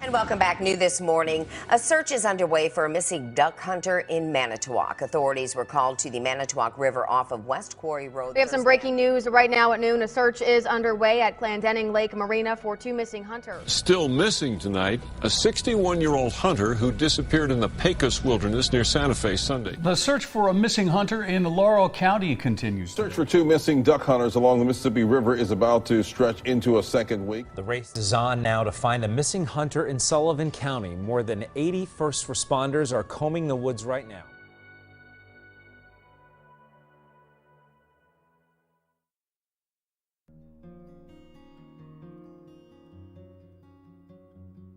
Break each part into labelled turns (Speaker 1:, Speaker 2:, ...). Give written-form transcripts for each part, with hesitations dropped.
Speaker 1: And welcome back. New this morning, a search is underway for a missing duck hunter in Manitowoc. Authorities were called to the Manitowoc River off of West Quarry Road.
Speaker 2: We have some breaking news right now at noon. A search is underway at Clendening Lake Marina for two missing hunters.
Speaker 3: Still missing tonight, a 61-year-old hunter who disappeared in the Pecos Wilderness near Santa Fe Sunday.
Speaker 4: The search for a missing hunter in Laurel County continues.
Speaker 5: Search for two missing duck hunters along the Mississippi River is about to stretch into a second week.
Speaker 6: The race is on now to find a missing hunter in Sullivan County. More than 80 first responders are combing the woods right now.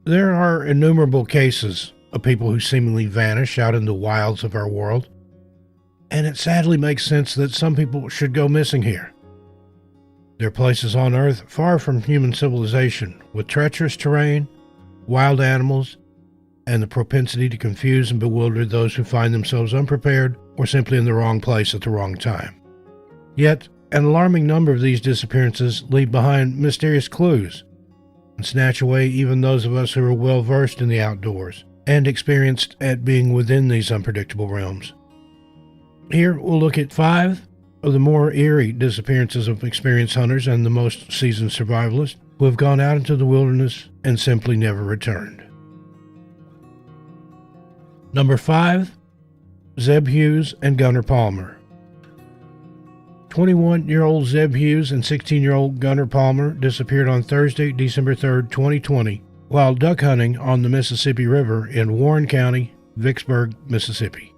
Speaker 7: There are innumerable cases of people who seemingly vanish out in the wilds of our world, and it sadly makes sense that some people should go missing here. There are places on Earth far from human civilization, with treacherous terrain, wild animals, and the propensity to confuse and bewilder those who find themselves unprepared or simply in the wrong place at the wrong time. Yet, an alarming number of these disappearances leave behind mysterious clues and snatch away even those of us who are well versed in the outdoors and experienced at being within these unpredictable realms. Here, we'll look at 5 of the more eerie disappearances of experienced hunters and the most seasoned survivalists who have gone out into the wilderness and simply never returned. Number 5, Zeb Hughes and Gunnar Palmer. 21-year-old Zeb Hughes and 16-year-old Gunnar Palmer disappeared on Thursday, December 3, 2020, while duck hunting on the Mississippi River in Warren County, Vicksburg, Mississippi.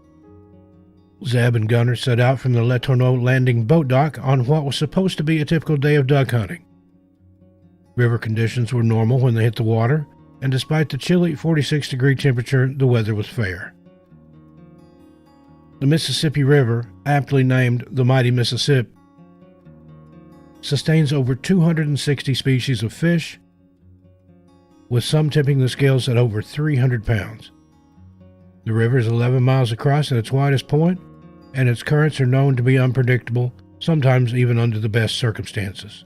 Speaker 7: Zeb and Gunnar set out from the Letourneau Landing boat dock on what was supposed to be a typical day of duck hunting. River conditions were normal when they hit the water, and despite the chilly 46-degree temperature, the weather was fair. The Mississippi River, aptly named the Mighty Mississippi, sustains over 260 species of fish, with some tipping the scales at over 300 pounds. The river is 11 miles across at its widest point, and its currents are known to be unpredictable, sometimes even under the best circumstances.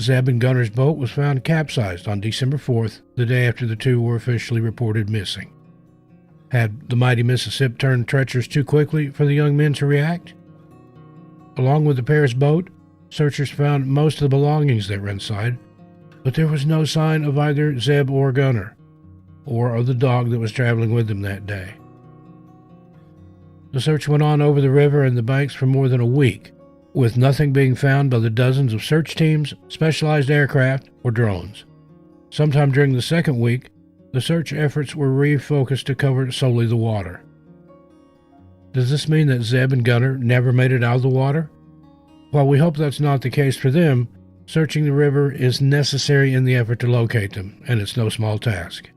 Speaker 7: Zeb and Gunnar's boat was found capsized on December 4th, the day after the two were officially reported missing. Had the Mighty Mississippi turned treacherous too quickly for the young men to react? Along with the pair's boat, searchers found most of the belongings that were inside, but there was no sign of either Zeb or Gunnar, or of the dog that was traveling with them that day. The search went on over the river and the banks for more than a week, with nothing being found by the dozens of search teams, specialized aircraft, or drones. Sometime during the second week, the search efforts were refocused to cover solely the water. Does this mean that Zeb and Gunnar never made it out of the water? While we hope that's not the case for them, searching the river is necessary in the effort to locate them, and it's no small task.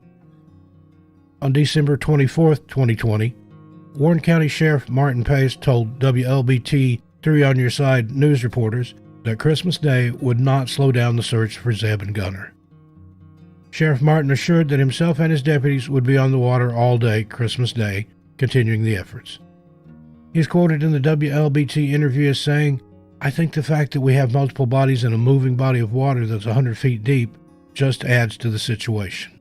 Speaker 7: On December 24, 2020, Warren County Sheriff Martin Pace told WLBT 3 on Your Side news reporters that Christmas Day would not slow down the search for Zeb and Gunnar. Sheriff Martin assured that himself and his deputies would be on the water all day Christmas Day, continuing the efforts. He's quoted in the WLBT interview as saying, "I think the fact that we have multiple bodies in a moving body of water that's 100 feet deep just adds to the situation."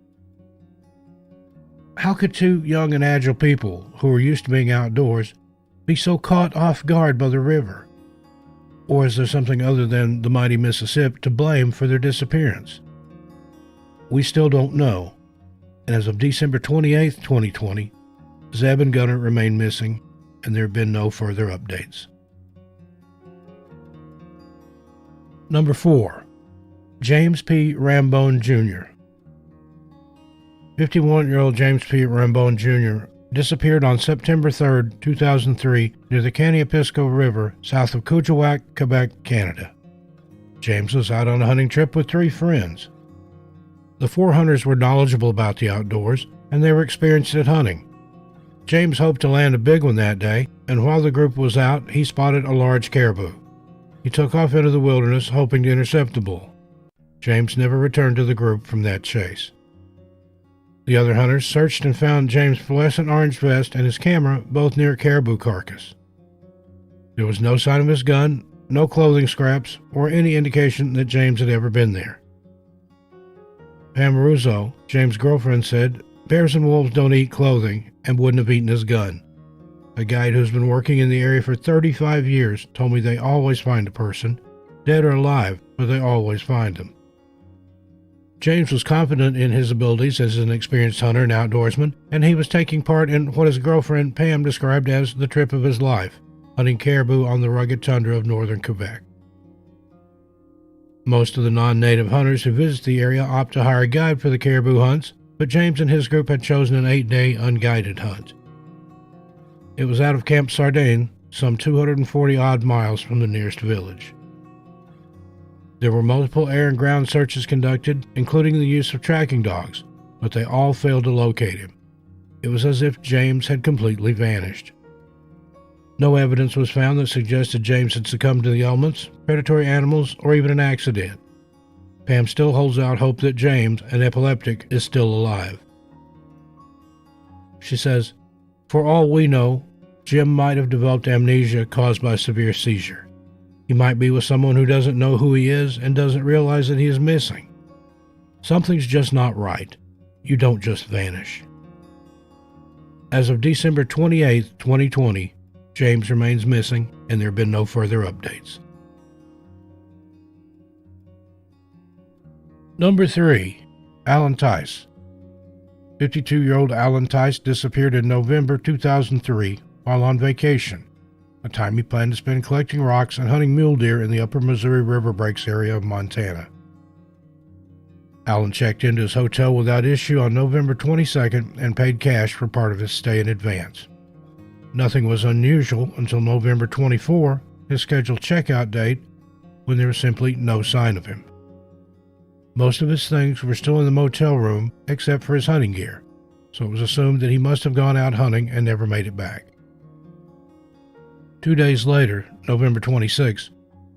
Speaker 7: How could two young and agile people who are used to being outdoors be so caught off guard by the river? Or is there something other than the Mighty Mississippi to blame for their disappearance? We still don't know, and as of December 28, 2020, Zeb and Gunnar remain missing, and there have been no further updates. Number 4. James P. Rambeau Jr. 51-year-old James P. Rambeau Jr. disappeared on September 3, 2003, near the Caniapisco River, south of Kuujjuaq, Quebec, Canada. James was out on a hunting trip with 3 friends. The 4 hunters were knowledgeable about the outdoors, and they were experienced at hunting. James hoped to land a big one that day, and while the group was out, he spotted a large caribou. He took off into the wilderness, hoping to intercept the bull. James never returned to the group from that chase. The other hunters searched and found James' fluorescent orange vest and his camera both near a caribou carcass. There was no sign of his gun, no clothing scraps, or any indication that James had ever been there. Pam Russo, James' girlfriend, said, "Bears and wolves don't eat clothing and wouldn't have eaten his gun. A guide who's been working in the area for 35 years told me they always find a person, dead or alive, but they always find them." James was confident in his abilities as an experienced hunter and outdoorsman, and he was taking part in what his girlfriend Pam described as the trip of his life, hunting caribou on the rugged tundra of northern Quebec. Most of the non-native hunters who visit the area opt to hire a guide for the caribou hunts, but James and his group had chosen an 8-day unguided hunt. It was out of Camp Sardane, some 240-odd miles from the nearest village. There were multiple air and ground searches conducted, including the use of tracking dogs, but they all failed to locate him. It was as if James had completely vanished. No evidence was found that suggested James had succumbed to the elements, predatory animals, or even an accident. Pam still holds out hope that James, an epileptic, is still alive. She says, "For all we know, Jim might have developed amnesia caused by a severe seizure. He might be with someone who doesn't know who he is and doesn't realize that he is missing. Something's just not right. You don't just vanish." As of December 28, 2020, James remains missing, and there have been no further updates. Number 3. Allan Ty. 52-year-old Allan Ty disappeared in November 2003 while on vacation, a time he planned to spend collecting rocks and hunting mule deer in the upper Missouri River Breaks area of Montana. Allan checked into his hotel without issue on November 22nd and paid cash for part of his stay in advance. Nothing was unusual until November 24, his scheduled checkout date, when there was simply no sign of him. Most of his things were still in the motel room except for his hunting gear, so it was assumed that he must have gone out hunting and never made it back. 2 days later, November 26,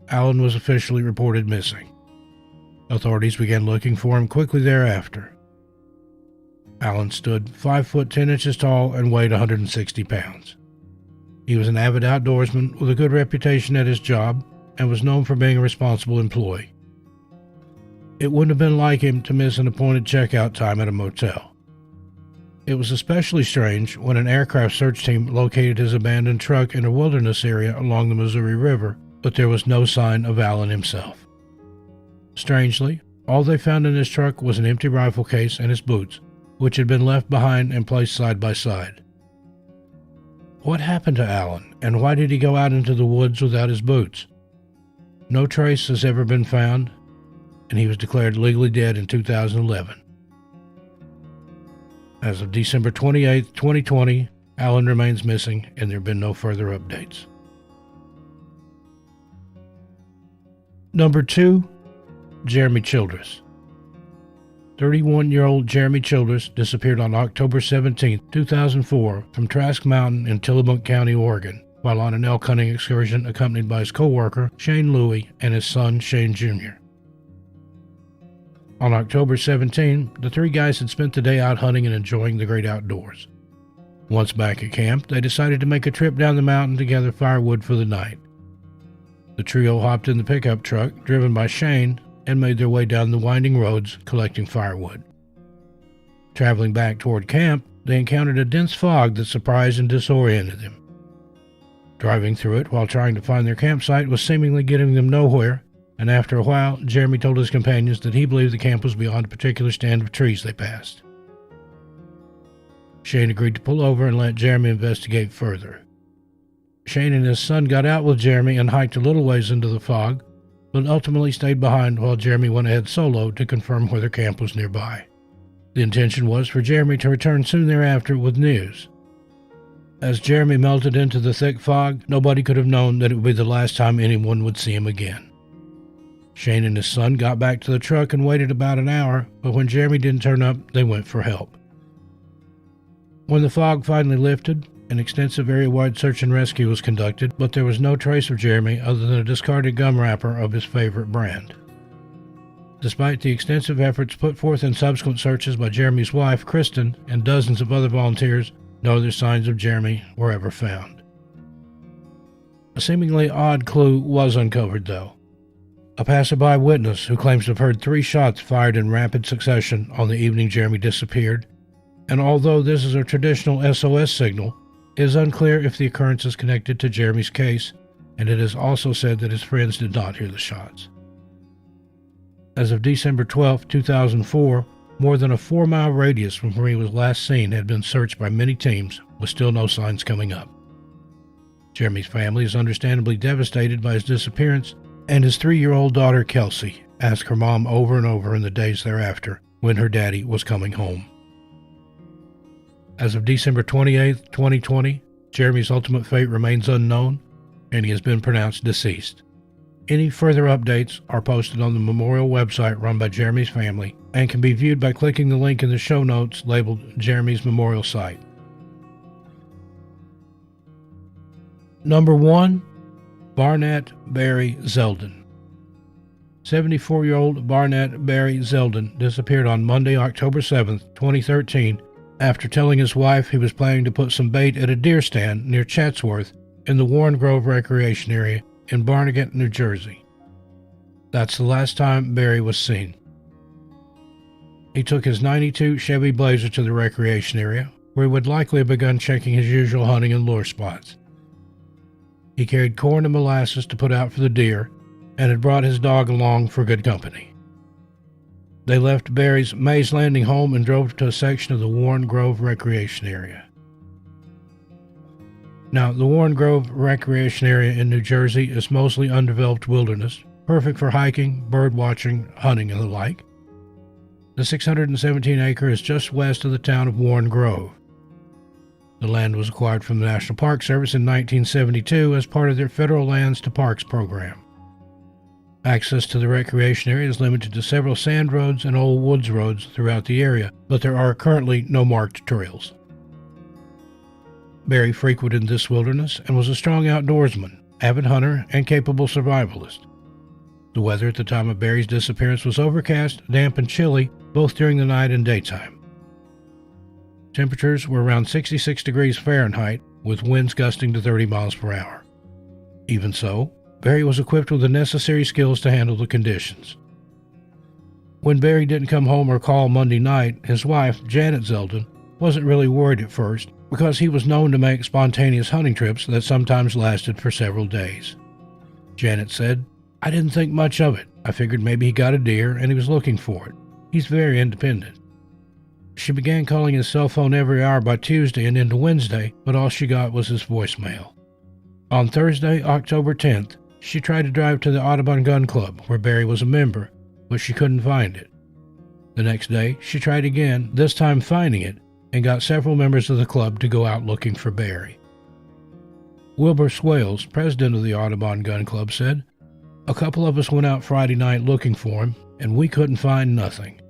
Speaker 7: Allan was officially reported missing. Authorities began looking for him quickly thereafter. Allan stood 5 foot 10 inches tall and weighed 160 pounds. He was an avid outdoorsman with a good reputation at his job and was known for being a responsible employee. It wouldn't have been like him to miss an appointed checkout time at a motel. It was especially strange when an aircraft search team located his abandoned truck in a wilderness area along the Missouri River, but there was no sign of Allan himself. Strangely, all they found in his truck was an empty rifle case and his boots, which had been left behind and placed side by side. What happened to Allan, and why did he go out into the woods without his boots? No trace has ever been found, and he was declared legally dead in 2011. As of December 28, 2020, Allan remains missing, and there have been no further updates. Number 2. Jeremy Childress. 31-year-old Jeremy Childress disappeared on October 17, 2004 from Trask Mountain in Tillamook County, Oregon, while on an elk hunting excursion accompanied by his co-worker, Shane Louie, and his son, Shane Jr. On October 17, the three guys had spent the day out hunting and enjoying the great outdoors. Once back at camp, they decided to make a trip down the mountain to gather firewood for the night. The trio hopped in the pickup truck, driven by Shane, and made their way down the winding roads, collecting firewood. Traveling back toward camp, they encountered a dense fog that surprised and disoriented them. Driving through it while trying to find their campsite was seemingly getting them nowhere, and after a while, Jeremy told his companions that he believed the camp was beyond a particular stand of trees they passed. Shane agreed to pull over and let Jeremy investigate further. Shane and his son got out with Jeremy and hiked a little ways into the fog, but ultimately stayed behind while Jeremy went ahead solo to confirm whether camp was nearby. The intention was for Jeremy to return soon thereafter with news. As Jeremy melted into the thick fog, nobody could have known that it would be the last time anyone would see him again. Shane and his son got back to the truck and waited about an hour, but when Jeremy didn't turn up, they went for help. When the fog finally lifted, an extensive area-wide search and rescue was conducted, but there was no trace of Jeremy other than a discarded gum wrapper of his favorite brand. Despite the extensive efforts put forth in subsequent searches by Jeremy's wife, Kristen, and dozens of other volunteers, no other signs of Jeremy were ever found. A seemingly odd clue was uncovered, though. A passerby witness who claims to have heard 3 shots fired in rapid succession on the evening Jeremy disappeared, and although this is a traditional SOS signal, it is unclear if the occurrence is connected to Jeremy's case, and it is also said that his friends did not hear the shots. As of December 12, 2004, more than a 4-mile radius from where he was last seen had been searched by many teams, with still no signs coming up. Jeremy's family is understandably devastated by his disappearance, and his 3-year-old daughter, Kelsey, asked her mom over and over in the days thereafter when her daddy was coming home. As of December 28, 2020, Jeremy's ultimate fate remains unknown, and he has been pronounced deceased. Any further updates are posted on the memorial website run by Jeremy's family and can be viewed by clicking the link in the show notes labeled Jeremy's Memorial Site. Number 1. Barnett Barry Zeldon. 74-year-old Barnett Barry Zeldon disappeared on Monday, October 7, 2013, after telling his wife he was planning to put some bait at a deer stand near Chatsworth in the Warren Grove Recreation Area in Barnett, New Jersey. That's the last time Barry was seen. He took his '92 Chevy Blazer to the recreation area, where he would likely have begun checking his usual hunting and lure spots. He carried corn and molasses to put out for the deer, and had brought his dog along for good company. They left Barry's Mays Landing home and drove to a section of the Warren Grove Recreation Area. Now, the Warren Grove Recreation Area in New Jersey is mostly undeveloped wilderness, perfect for hiking, bird watching, hunting, and the like. The 617 acre is just west of the town of Warren Grove. The land was acquired from the National Park Service in 1972 as part of their Federal Lands to Parks program. Access to the recreation area is limited to several sand roads and old woods roads throughout the area, but there are currently no marked trails. Barry frequented this wilderness and was a strong outdoorsman, avid hunter, and capable survivalist. The weather at the time of Barry's disappearance was overcast, damp, and chilly, both during the night and daytime. Temperatures were around 66 degrees Fahrenheit, with winds gusting to 30 miles per hour. Even so, Barry was equipped with the necessary skills to handle the conditions. When Barry didn't come home or call Monday night, his wife, Janet Zeldon, wasn't really worried at first because he was known to make spontaneous hunting trips that sometimes lasted for several days. Janet said, "I didn't think much of it. I figured maybe he got a deer and he was looking for it. He's very independent." She began calling his cell phone every hour by Tuesday and into Wednesday, but all she got was his voicemail. On Thursday, October 10th, she tried to drive to the Audubon Gun Club, where Barry was a member, but she couldn't find it. The next day, she tried again, this time finding it, and got several members of the club to go out looking for Barry. Wilbur Swales, president of the Audubon Gun Club, said, "A couple of us went out Friday night looking for him, and we couldn't find nothing.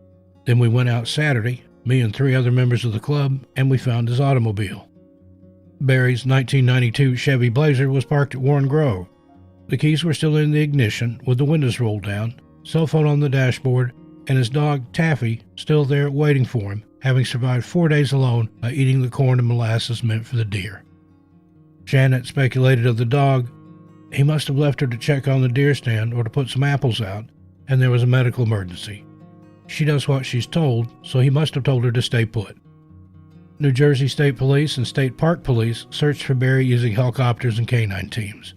Speaker 7: Then we went out Saturday, me and 3 other members of the club, and we found his automobile." Barry's 1992 Chevy Blazer was parked at Warren Grove. The keys were still in the ignition, with the windows rolled down, cell phone on the dashboard, and his dog, Taffy, still there waiting for him, having survived 4 days alone by eating the corn and molasses meant for the deer. Janet speculated of the dog, "He must have left her to check on the deer stand or to put some apples out, and there was a medical emergency. She does what she's told, so he must have told her to stay put." New Jersey State Police and State Park Police searched for Barry using helicopters and canine teams.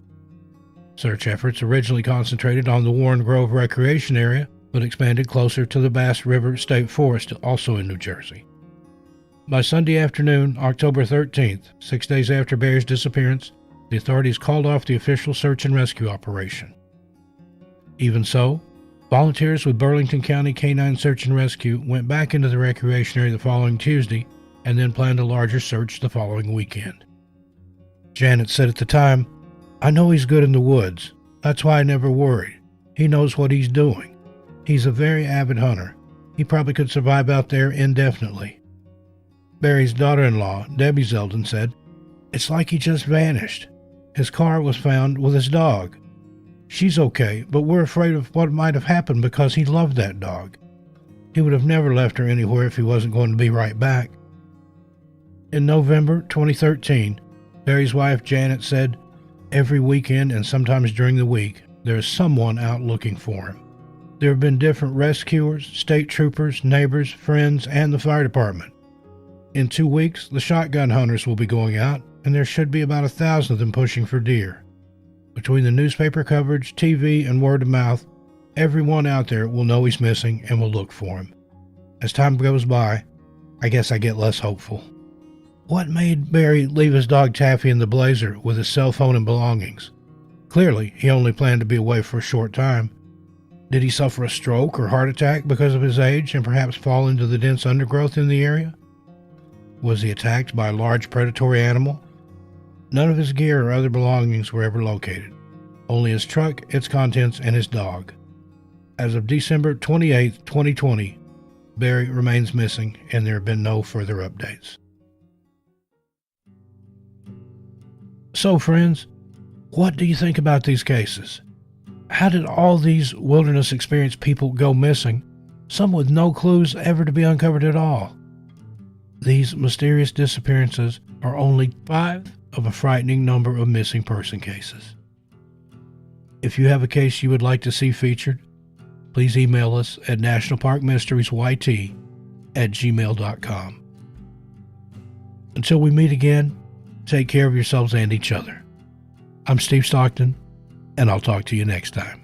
Speaker 7: Search efforts originally concentrated on the Warren Grove Recreation Area, but expanded closer to the Bass River State Forest, also in New Jersey. By Sunday afternoon, October 13th, 6 days after Barry's disappearance, the authorities called off the official search and rescue operation. Even so, volunteers with Burlington County Canine Search and Rescue went back into the recreation area the following Tuesday and then planned a larger search the following weekend. Janet said at the time, "I know he's good in the woods. That's why I never worried. He knows what he's doing. He's a very avid hunter. He probably could survive out there indefinitely." Barry's daughter-in-law, Debbie Zeldon, said, "It's like he just vanished. His car was found with his dog. She's okay, but we're afraid of what might have happened because he loved that dog. He would have never left her anywhere if he wasn't going to be right back." In November 2013, Barry's wife, Janet, said, "Every weekend and sometimes during the week, there is someone out looking for him. There have been different rescuers, state troopers, neighbors, friends, and the fire department. In 2 weeks, the shotgun hunters will be going out, and there should be about 1,000 of them pushing for deer. Between the newspaper coverage, TV, and word of mouth, everyone out there will know he's missing and will look for him. As time goes by, I guess I get less hopeful. What made Barry leave his dog Taffy in the Blazer with his cell phone and belongings? Clearly, he only planned to be away for a short time. Did he suffer a stroke or heart attack because of his age and perhaps fall into the dense undergrowth in the area? Was he attacked by a large predatory animal? None of his gear or other belongings were ever located. Only his truck, its contents, and his dog. As of December 28, 2020, Barry remains missing, and there have been no further updates. So, friends, what do you think about these cases? How did all these wilderness experienced people go missing, some with no clues ever to be uncovered at all? These mysterious disappearances are only 5 of a frightening number of missing person cases. If you have a case you would like to see featured, please email us at nationalparkmysteriesyt@gmail.com. Until we meet again, take care of yourselves and each other. I'm Steve Stockton, and I'll talk to you next time.